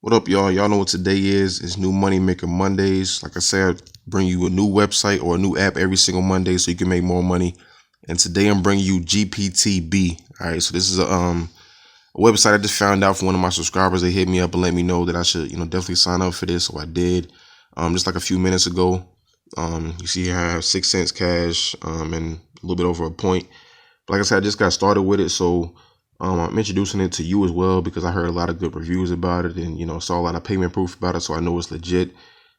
What up, y'all? Y'all know what today is. It's New Money Maker Mondays. Like I said, I bring you a new website or a new app every single Monday so you can make more money. And today I'm bringing you GPTBEE. All right, so this is a website I just found out from one of my subscribers. They hit me up and let me know that I should, definitely sign up for this. So I did. Just like a few minutes ago. You see here I have 6 cents cash and a little bit over a point. But like I said, I just got started with it, so I'm introducing it to you as well because I heard a lot of good reviews about it and, saw a lot of payment proof about it, so I know it's legit.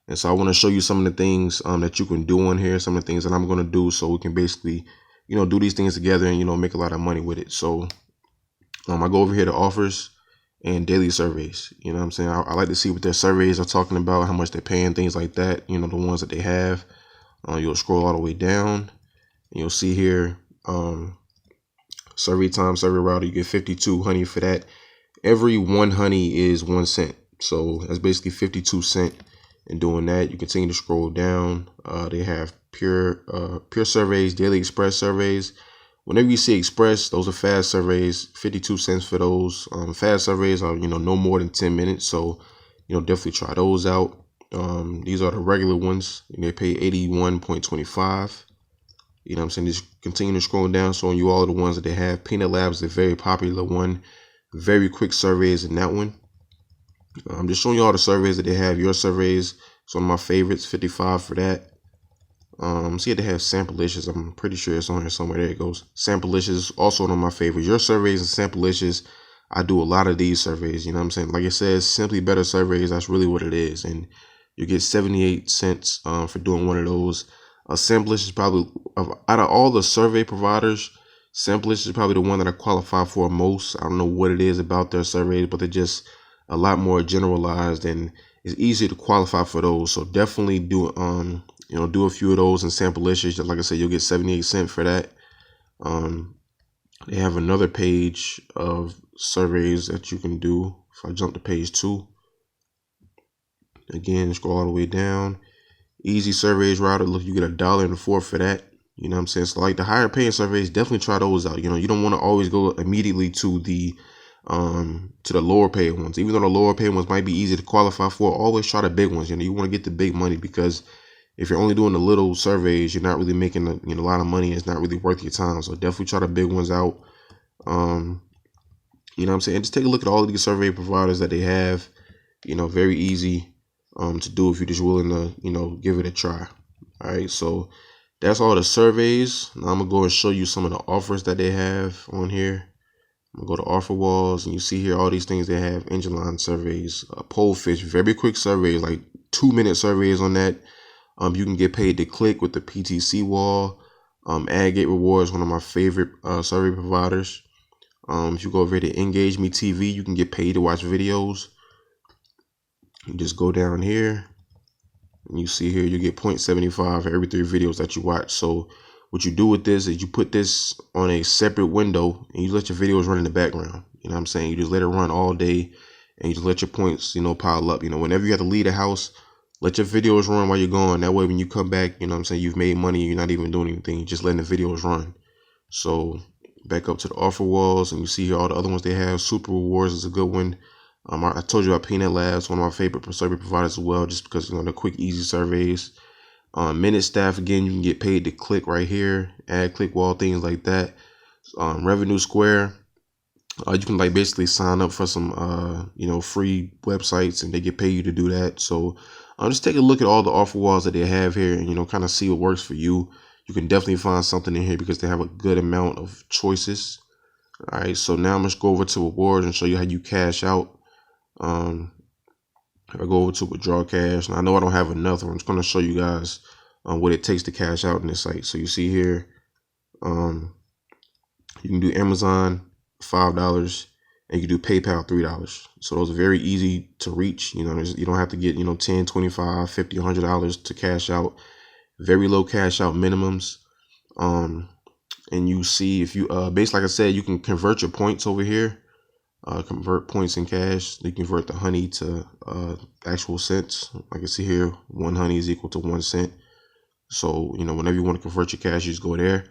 And so I want to show you some of the things that you can do on here, some of the things that I'm going to do so we can basically, do these things together and, make a lot of money with it. So I go over here to offers and daily surveys. You know what I'm saying? I like to see what their surveys are talking about, how much they're paying, things like that, the ones that they have. You'll scroll all the way down and you'll see here, survey time, survey router, you get 52 honey for that. Every one honey is 1 cent. So that's basically 52 cents. And doing that, you continue to scroll down. They have pure surveys, daily express surveys. Whenever you see express, those are fast surveys, 52 cents for those. Fast surveys are, no more than 10 minutes. So, definitely try those out. These are the regular ones. And they pay 81.25. You know what I'm saying? Just continue to scroll down, showing you all of the ones that they have. Peanut Labs is a very popular one. Very quick surveys in that one. I'm just showing you all the surveys that they have. Your surveys, it's one of my favorites, 55 for that. See if they have Samplelicious. I'm pretty sure it's on here somewhere. There it goes. Samplelicious, also one of my favorites. Your surveys and Samplelicious, I do a lot of these surveys. You know what I'm saying? Like it says, simply better surveys. That's really what it is. And you get 78 cents for doing one of those. Samplelicious is probably, out of all the survey providers, Samplelicious is probably the one that I qualify for most. I don't know what it is about their surveys, but they're just a lot more generalized and it's easy to qualify for those. So definitely do do a few of those in Samplelicious. Like I said, you'll get 78 cents for that. They have another page of surveys that you can do. If I jump to page 2, again, scroll all the way down. Easy surveys router, look, you get $1.04 for that. You know what I'm saying? So like the higher paying surveys, definitely try those out. You don't want to always go immediately to the lower paid ones. Even though the lower paid ones might be easy to qualify for, always try the big ones. You want to get the big money because if you're only doing the little surveys, you're not really making a lot of money. It's not really worth your time. So definitely try the big ones out. You know what I'm saying? Just take a look at all of these survey providers that they have. Very easy to do if you're just willing to, give it a try. All right, so that's all the surveys. Now I'm gonna go and show you some of the offers that they have on here. I'm gonna go to offer walls and you see here all these things they have. Engine line surveys, pole fish, very quick surveys, like 2-minute surveys on that. You can get paid to click with the PTC wall. AdGate Rewards, one of my favorite survey providers. If you go over here to Engage Me TV, you can get paid to watch videos. You just go down here and you see here you get 0.75 for every 3 videos that you watch. So what you do with this is you put this on a separate window and you let your videos run in the background. You know what I'm saying? You just let it run all day and you just let your points, pile up. Whenever you have to leave the house, let your videos run while you're gone. That way when you come back, you've made money and you're not even doing anything. You're just letting the videos run. So back up to the offer walls and you see here all the other ones they have. Super Rewards is a good one. I told you about Peanut Labs, one of my favorite survey providers as well, just because the quick, easy surveys. Minute Staff, again, you can get paid to click right here, add click wall, things like that. Revenue Square, you can basically sign up for some free websites and they get paid you to do that. So just take a look at all the offer walls that they have here and kind of see what works for you. You can definitely find something in here because they have a good amount of choices. All right, so now I'm just go over to rewards and show you how you cash out. If I go over to withdraw cash, and I know I don't have enough, I'm just going to show you guys what it takes to cash out in this site. So you see here, you can do Amazon $5 and you can do PayPal $3. So those are very easy to reach. You don't have to get $10, $25, $50, $100 to cash out. Very low cash out minimums. And you see if you basically, like I said, you can convert your points over here. Convert points in cash. You convert the honey to actual cents. Like I see here, 1 honey is equal to 1 cent. So whenever you want to convert your cash, you just go there.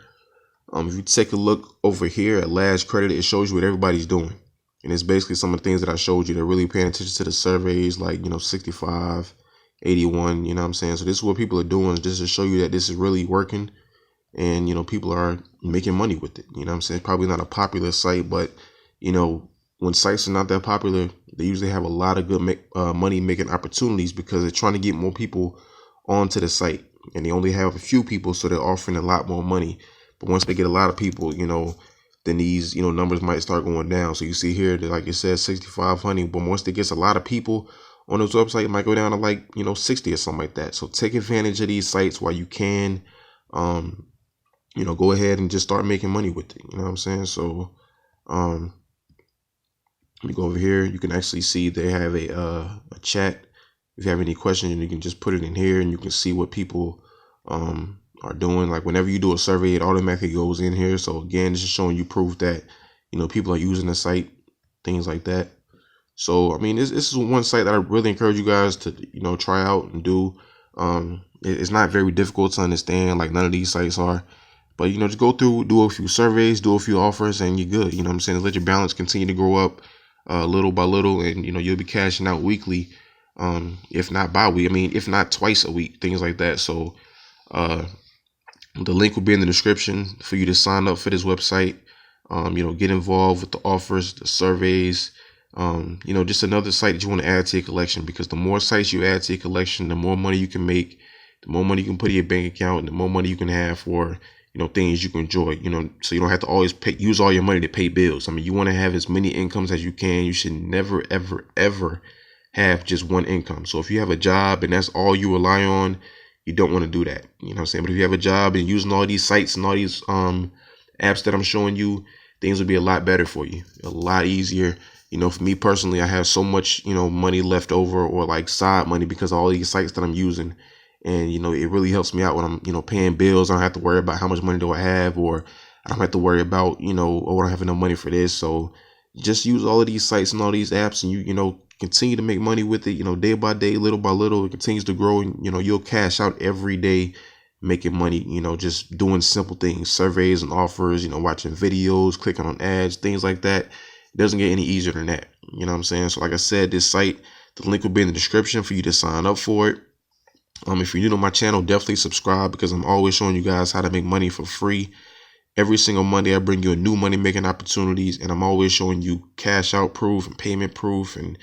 If you take a look over here at last credit, it shows you what everybody's doing. And it's basically some of the things that I showed you. They're really paying attention to the surveys, like, 65, 81, you know what I'm saying? So this is what people are doing, just to show you that this is really working. And, people are making money with it. You know what I'm saying? Probably not a popular site, but, when sites are not that popular, they usually have a lot of good money making opportunities, because they're trying to get more people onto the site. And they only have a few people, so they're offering a lot more money. But once they get a lot of people, then these, numbers might start going down. So you see here that, like it says, 6,500. But once it gets a lot of people on this website, it might go down to like, 60 or something like that. So take advantage of these sites while you can. Go ahead and just start making money with it. You know what I'm saying? So, let me go over here. You can actually see they have a chat. If you have any questions, you can just put it in here, and you can see what people are doing. Like whenever you do a survey, it automatically goes in here. So again, this is showing you proof that people are using the site, things like that. So I mean, this is one site that I really encourage you guys to try out and do. It's not very difficult to understand, like none of these sites are. But just go through, do a few surveys, do a few offers, and you're good. You know what I'm saying? Let your balance continue to grow up little by little, and you'll be cashing out weekly, if not bi-week. I mean, if not twice a week, things like that. So the link will be in the description for you to sign up for this website. Get involved with the offers, the surveys. Just another site that you want to add to your collection, because the more sites you add to your collection, the more money you can make, the more money you can put in your bank account, and the more money you can have for things you can enjoy, so you don't have to always use all your money to pay bills. I mean, you want to have as many incomes as you can. You should never, ever, ever have just one income. So if you have a job and that's all you rely on, you don't want to do that. You know what I'm saying? But if you have a job and using all these sites and all these apps that I'm showing you, things will be a lot better for you, a lot easier. For me personally, I have so much, money left over, or like side money, because of all these sites that I'm using. And, it really helps me out when I'm, paying bills. I don't have to worry about how much money do I have, or I don't have to worry about, oh, I don't have enough money for this. So just use all of these sites and all these apps, and you continue to make money with it, day by day, little by little. It continues to grow, and, you'll cash out every day making money, just doing simple things, surveys and offers, watching videos, clicking on ads, things like that. It doesn't get any easier than that. You know what I'm saying? So like I said, this site, the link will be in the description for you to sign up for it. If you're new to my channel, definitely subscribe, because I'm always showing you guys how to make money for free. Every single Monday, I bring you a new money making opportunities, and I'm always showing you cash out proof and payment proof, and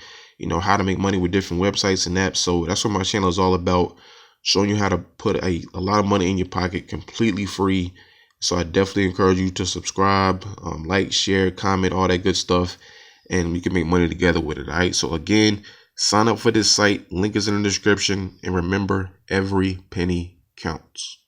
how to make money with different websites and apps. So that's what my channel is all about, showing you how to put a lot of money in your pocket completely free. So I definitely encourage you to subscribe, like, share, comment, all that good stuff, and we can make money together with it. All right. So again, sign up for this site. Link is in the description. And remember, every penny counts.